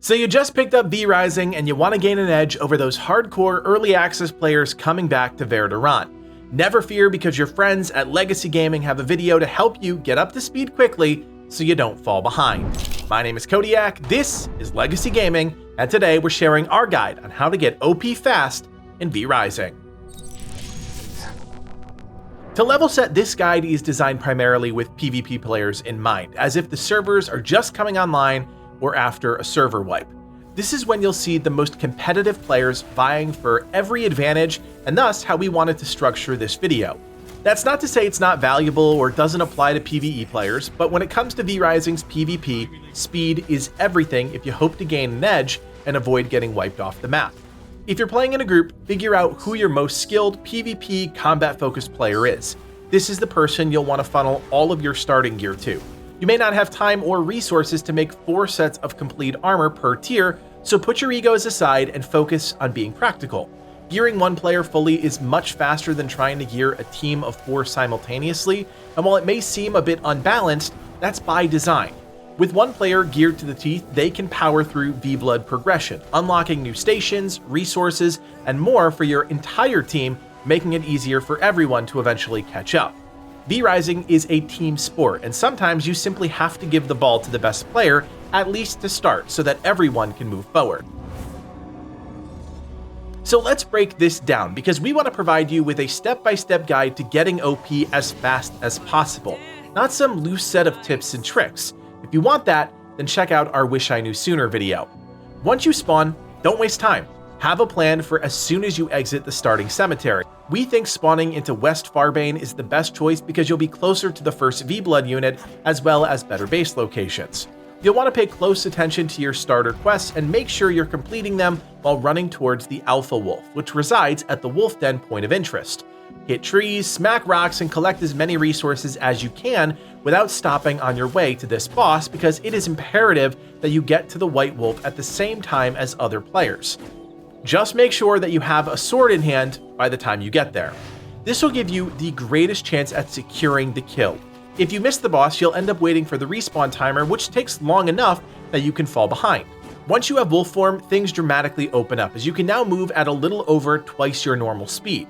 So you just picked up vrising and you want to gain an edge over those hardcore early access players coming back to Verderan. Never fear, because your friends at Legacy Gaming have a video to help you get up to speed quickly so you don't fall behind. My name is Kodiak, this is Legacy Gaming, and today we're sharing our guide on how to get OP fast in vrising. To level set, this guide is designed primarily with PvP players in mind, as if the servers are just coming online or after a server wipe. This is when you'll see the most competitive players vying for every advantage, and thus how we wanted to structure this video. That's not to say it's not valuable or doesn't apply to PvE players, but when it comes to vrising's PvP, speed is everything if you hope to gain an edge and avoid getting wiped off the map. If you're playing in a group, figure out who your most skilled PvP combat-focused player is. This is the person you'll want to funnel all of your starting gear to. You may not have time or resources to make 4 sets of complete armor per tier, so put your egos aside and focus on being practical. Gearing one player fully is much faster than trying to gear a team of 4 simultaneously, and while it may seem a bit unbalanced, that's by design. With one player geared to the teeth, they can power through V-Blood progression, unlocking new stations, resources, and more for your entire team, making it easier for everyone to eventually catch up. vrising is a team sport, and sometimes you simply have to give the ball to the best player, at least to start, so that everyone can move forward. So let's break this down, because we want to provide you with a step-by-step guide to getting OP as fast as possible, not some loose set of tips and tricks. If you want that, then check out our Wish I Knew Sooner video. Once you spawn, don't waste time. Have a plan for as soon as you exit the starting cemetery. We think spawning into West Farbane is the best choice because you'll be closer to the first V-Blood unit, as well as better base locations. You'll want to pay close attention to your starter quests and make sure you're completing them while running towards the Alpha Wolf, which resides at the Wolf Den point of interest. Hit trees, smack rocks, and collect as many resources as you can without stopping on your way to this boss, because it is imperative that you get to the White Wolf at the same time as other players. Just make sure that you have a sword in hand by the time you get there. This will give you the greatest chance at securing the kill. If you miss the boss, you'll end up waiting for the respawn timer, which takes long enough that you can fall behind. Once you have wolf form, things dramatically open up, as you can now move at a little over twice your normal speed.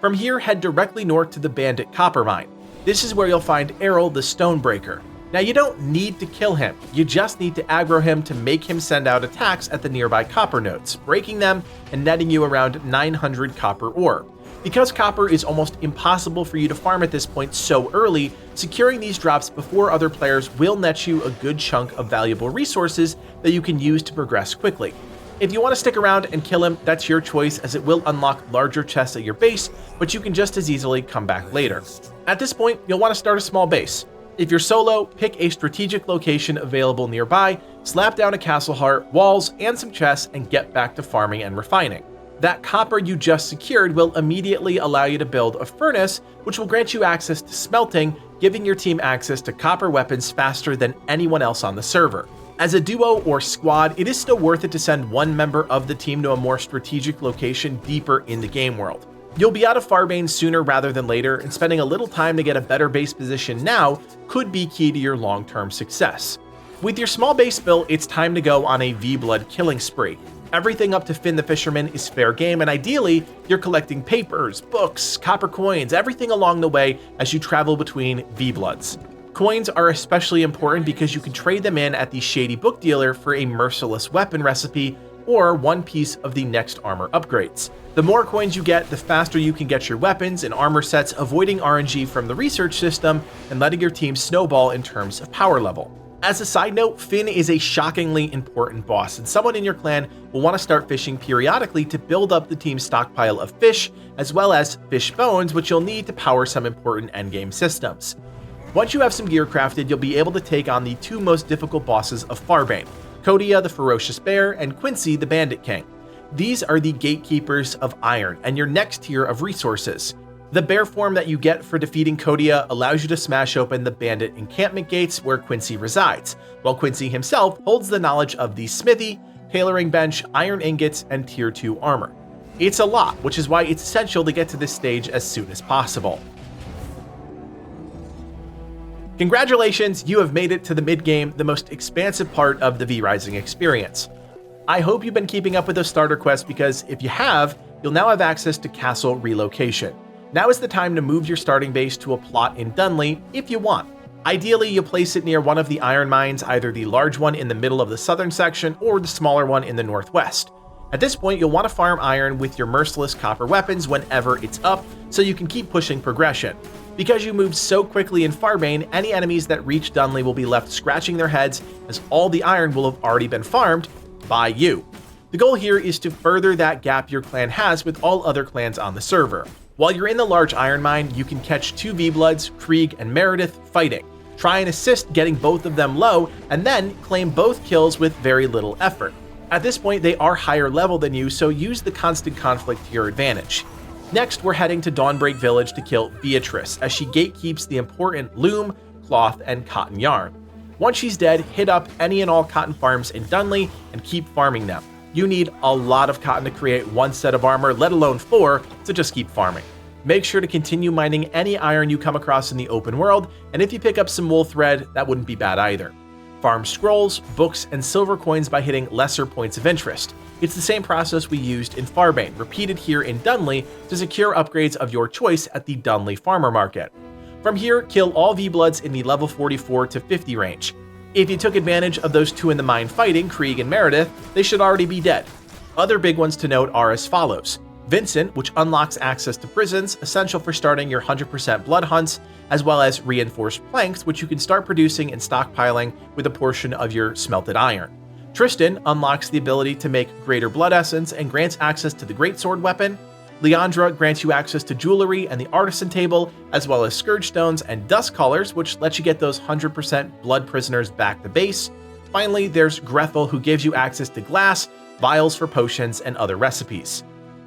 From here, head directly north to the Bandit Copper Mine. This is where you'll find Errol the Stonebreaker. Now, you don't need to kill him, you just need to aggro him to make him send out attacks at the nearby copper nodes, breaking them and netting you around 900 copper ore. Because copper is almost impossible for you to farm at this point so early, securing these drops before other players will net you a good chunk of valuable resources that you can use to progress quickly. If you want to stick around and kill him, that's your choice, as it will unlock larger chests at your base, but you can just as easily come back later. At this point, you'll want to start a small base. If you're solo, pick a strategic location available nearby, slap down a castle heart, walls, and some chests, and get back to farming and refining. That copper you just secured will immediately allow you to build a furnace, which will grant you access to smelting, giving your team access to copper weapons faster than anyone else on the server. As a duo or squad, it is still worth it to send one member of the team to a more strategic location deeper in the game world. You'll be out of Farbane sooner rather than later, and spending a little time to get a better base position now could be key to your long-term success. With your small base built, it's time to go on a V-Blood killing spree. Everything up to Finn the Fisherman is fair game, and ideally, you're collecting papers, books, copper coins, everything along the way as you travel between V-Bloods. Coins are especially important because you can trade them in at the Shady Book Dealer for a merciless weapon recipe or one piece of the next armor upgrades. The more coins you get, the faster you can get your weapons and armor sets, avoiding RNG from the research system and letting your team snowball in terms of power level. As a side note, Finn is a shockingly important boss, and someone in your clan will want to start fishing periodically to build up the team's stockpile of fish, as well as fish bones, which you'll need to power some important endgame systems. Once you have some gear crafted, you'll be able to take on the 2 most difficult bosses of Farbane, Kodia the Ferocious Bear and Quincy the Bandit King. These are the gatekeepers of iron and your next tier of resources. The bear form that you get for defeating Kodia allows you to smash open the bandit encampment gates where Quincy resides, while Quincy himself holds the knowledge of the smithy, tailoring bench, iron ingots, and tier 2 armor. It's a lot, which is why it's essential to get to this stage as soon as possible. Congratulations, you have made it to the mid-game, the most expansive part of the vrising experience. I hope you've been keeping up with those starter quests because if you have, you'll now have access to castle relocation. Now is the time to move your starting base to a plot in Dunley if you want. Ideally, you'll place it near one of the iron mines, either the large one in the middle of the southern section or the smaller one in the northwest. At this point, you'll want to farm iron with your merciless copper weapons whenever it's up, so you can keep pushing progression. Because you moved so quickly in Farbane, any enemies that reach Dunley will be left scratching their heads as all the iron will have already been farmed by you. The goal here is to further that gap your clan has with all other clans on the server. While you're in the large iron mine, you can catch 2 V-Bloods, Krieg and Meredith, fighting. Try and assist getting both of them low, and then claim both kills with very little effort. At this point, they are higher level than you, so use the constant conflict to your advantage. Next, we're heading to Dawnbreak Village to kill Beatrice, as she gatekeeps the important loom, cloth, and cotton yarn. Once she's dead, hit up any and all cotton farms in Dunley and keep farming them. You need a lot of cotton to create 1 set of armor, let alone 4, so just keep farming. Make sure to continue mining any iron you come across in the open world, and if you pick up some wool thread, that wouldn't be bad either. Farm scrolls, books, and silver coins by hitting lesser points of interest. It's the same process we used in Farbane, repeated here in Dunley to secure upgrades of your choice at the Dunley Farmer Market. From here, kill all V-Bloods in the level 44 to 50 range. If you took advantage of those 2 in the mine fighting, Krieg and Meredith, they should already be dead. Other big ones to note are as follows. Vincent, which unlocks access to prisons, essential for starting your 100% blood hunts, as well as reinforced planks, which you can start producing and stockpiling with a portion of your smelted iron. Tristan unlocks the ability to make greater blood essence and grants access to the greatsword weapon. Leandra grants you access to jewelry and the artisan table, as well as scourge stones and dust collars, which lets you get those 100% blood prisoners back to base. Finally, there's Grethel, who gives you access to glass, vials for potions, and other recipes.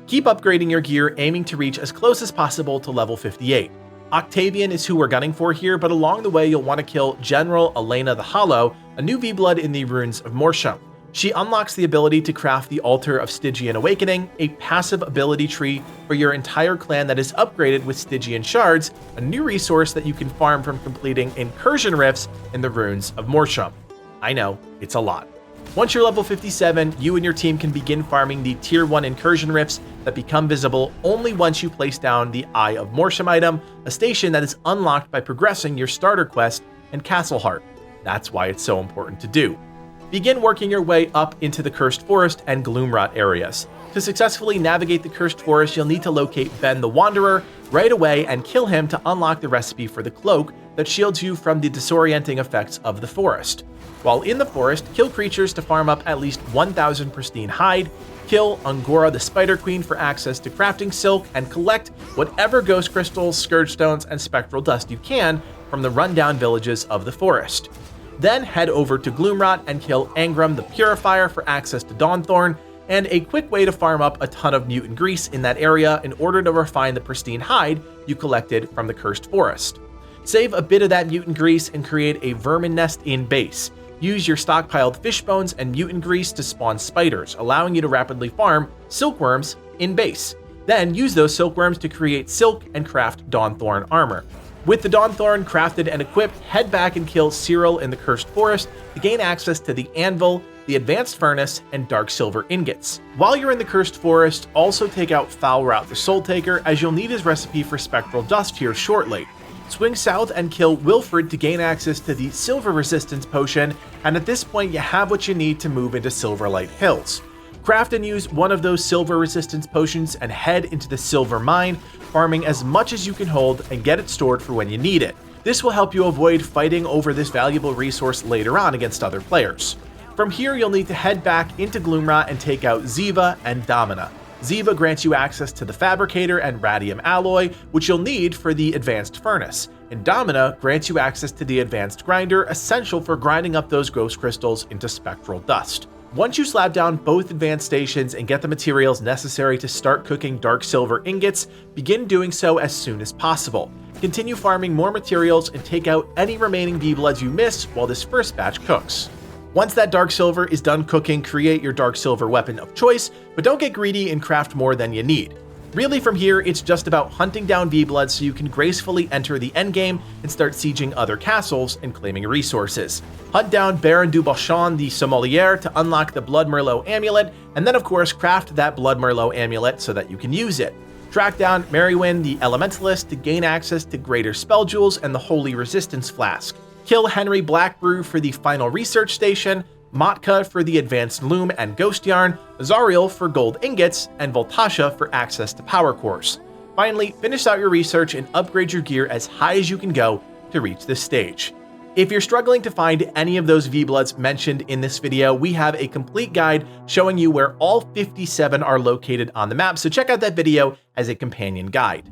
Keep upgrading your gear, aiming to reach as close as possible to level 58. Octavian is who we're gunning for here, but along the way you'll want to kill General Elena the Hollow, a new V-Blood in the runes of Morsham. She unlocks the ability to craft the Altar of Stygian Awakening, a passive ability tree for your entire clan that is upgraded with Stygian Shards, a new resource that you can farm from completing incursion rifts in the runes of Morsham. I know, it's a lot. Once you're level 57, you and your team can begin farming the Tier 1 incursion rifts that become visible only once you place down the Eye of Morsham item, a station that is unlocked by progressing your starter quest and Castle Heart. That's why it's so important to do. Begin working your way up into the Cursed Forest and Gloomrot areas. To successfully navigate the Cursed Forest, you'll need to locate Ben the Wanderer right away and kill him to unlock the recipe for the cloak that shields you from the disorienting effects of the forest. While in the forest, kill creatures to farm up at least 1,000 pristine hide, kill Angora the Spider Queen for access to crafting silk, and collect whatever ghost crystals, scourge stones, and spectral dust you can from the rundown villages of the forest. Then head over to Gloomrot and kill Angram the Purifier for access to Dawnthorn, and a quick way to farm up a ton of mutant grease in that area in order to refine the pristine hide you collected from the Cursed Forest. Save a bit of that mutant grease and create a vermin nest in base. Use your stockpiled fish bones and mutant grease to spawn spiders, allowing you to rapidly farm silkworms in base. Then use those silkworms to create silk and craft Dawnthorn armor. With the Dawnthorn crafted and equipped, head back and kill Cyril in the Cursed Forest to gain access to the Anvil, the Advanced Furnace, and Dark Silver Ingots. While you're in the Cursed Forest, also take out Foulrout the Soul Taker, as you'll need his recipe for Spectral Dust here shortly. Swing south and kill Wilfred to gain access to the Silver Resistance Potion, and at this point you have what you need to move into Silverlight Hills. Craft and use one of those Silver Resistance Potions and head into the Silver Mine, farming as much as you can hold and get it stored for when you need it. This will help you avoid fighting over this valuable resource later on against other players. From here you'll need to head back into Gloomrot and take out Ziva and Domina. Ziva grants you access to the Fabricator and Radium Alloy, which you'll need for the Advanced Furnace, and Domina grants you access to the Advanced Grinder, essential for grinding up those ghost crystals into spectral dust. Once you slap down both advanced stations and get the materials necessary to start cooking dark silver ingots, begin doing so as soon as possible. Continue farming more materials and take out any remaining V-Bloods you miss while this first batch cooks. Once that dark silver is done cooking, create your dark silver weapon of choice, but don't get greedy and craft more than you need. Really from here, it's just about hunting down V-Bloods so you can gracefully enter the endgame and start sieging other castles and claiming resources. Hunt down Baron du Bauchamp the Sommelier to unlock the Blood Merlot amulet, and then of course craft that Blood Merlot amulet so that you can use it. Track down Merywyn the Elementalist to gain access to Greater Spell Jewels and the Holy Resistance Flask. Kill Henry Blackbrew for the final research station, Motka for the advanced loom and ghost yarn, Zariel for gold ingots, and Voltasha for access to power cores. Finally, finish out your research and upgrade your gear as high as you can go to reach this stage. If you're struggling to find any of those V-Bloods mentioned in this video, we have a complete guide showing you where all 57 are located on the map, so check out that video as a companion guide.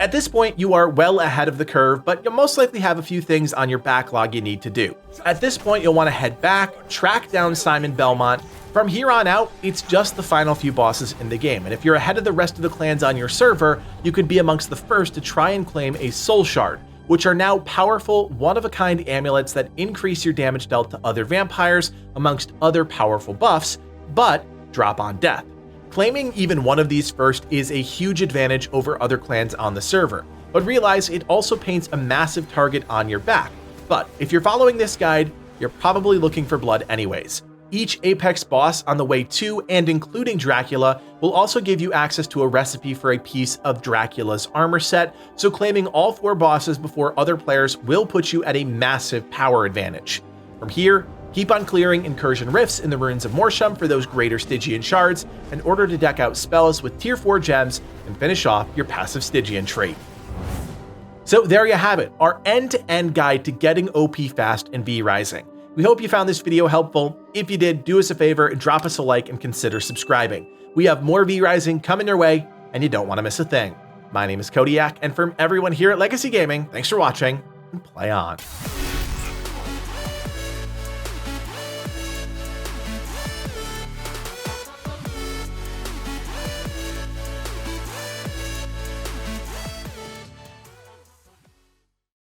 At this point, you are well ahead of the curve, but you'll most likely have a few things on your backlog you need to do. At this point, you'll want to head back, track down Simon Belmont. From here on out, it's just the final few bosses in the game, and if you're ahead of the rest of the clans on your server, you could be amongst the first to try and claim a Soul Shard, which are now powerful, one-of-a-kind amulets that increase your damage dealt to other vampires, amongst other powerful buffs, but drop on death. Claiming even one of these first is a huge advantage over other clans on the server, but realize it also paints a massive target on your back. But if you're following this guide, you're probably looking for blood anyways. Each Apex boss on the way to and including Dracula will also give you access to a recipe for a piece of Dracula's armor set, so claiming all 4 bosses before other players will put you at a massive power advantage. From here, keep on clearing incursion rifts in the ruins of Morsham for those greater Stygian shards in order to deck out spells with tier 4 gems and finish off your passive Stygian trait. So there you have it, our end-to-end guide to getting OP fast in vrising. We hope you found this video helpful. If you did, do us a favor and drop us a like and consider subscribing. We have more vrising coming your way, and you don't want to miss a thing. My name is Kodiak, and from everyone here at Legacy Gaming, thanks for watching, and play on.